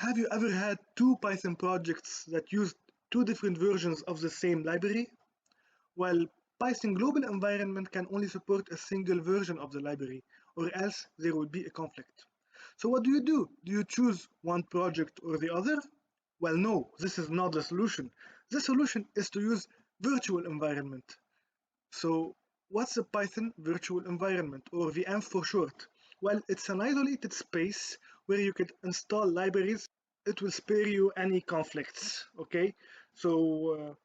Have you ever had two Python projects that used two different versions of the same library? Well, Python global environment can only support a single version of the library, or else there would be a conflict. So what do? Do you choose one project or the other? Well, no, this is not the solution. The solution is to use virtual environment. So what's a Python virtual environment, or venv for short? Well, it's an isolated space where you could install libraries. It will spare you any conflicts, okay? So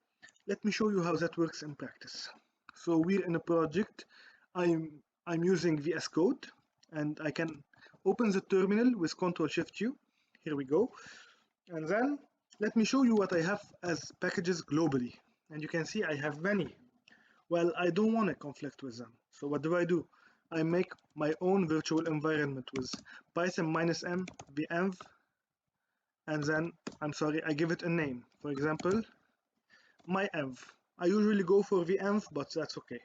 let me show you how that works in practice. So we're in a project. I'm using VS Code, and I can open the terminal with Ctrl+Shift+U. Here we go. And then let me show you what I have as packages globally. And you can see I have many. Well, I don't want to conflict with them. So what do? I make my own virtual environment with Python -m venv, and then I give it a name. For example, my env. I usually go for venv, but that's okay.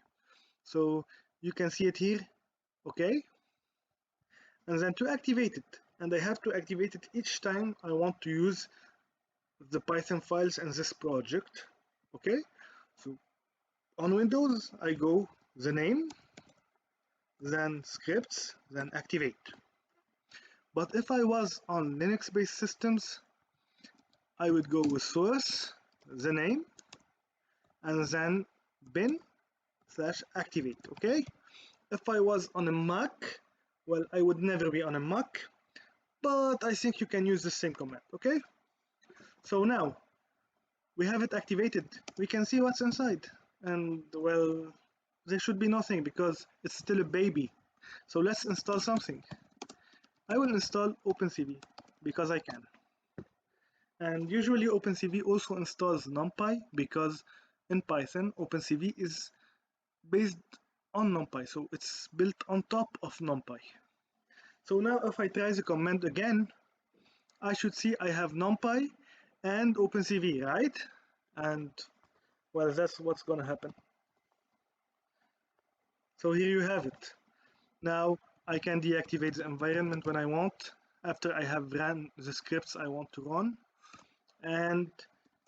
So you can see it here, okay? And then to activate it, and I have to activate it each time I want to use the Python files in this project, okay? So on Windows, I go the name, then scripts, then activate. But if I was on Linux-based systems, I would go with source, the name, and then bin/activate, okay? If I was on a Mac, well, I would never be on a Mac, but I think you can use the same command, okay? So now we have it activated. We can see what's inside, and well, there should be nothing because it's still a baby. So let's install something. I will install OpenCV because I can. And usually OpenCV also installs NumPy because in Python OpenCV is based on NumPy, so it's built on top of NumPy. So now if I try the command again, I should see I have NumPy and OpenCV, right? And well, that's what's gonna happen. So here you have it. Now I can deactivate the environment when I want, after I have ran the scripts I want to run. And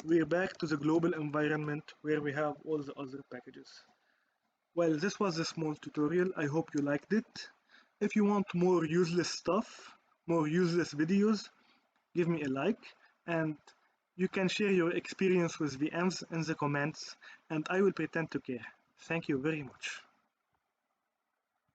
we're back to the global environment where we have all the other packages. Well, this was a small tutorial. I hope you liked it. If you want more useless stuff, more useless videos, give me a like, and you can share your experience with VMs in the comments, and I will pretend to care. Thank you very much.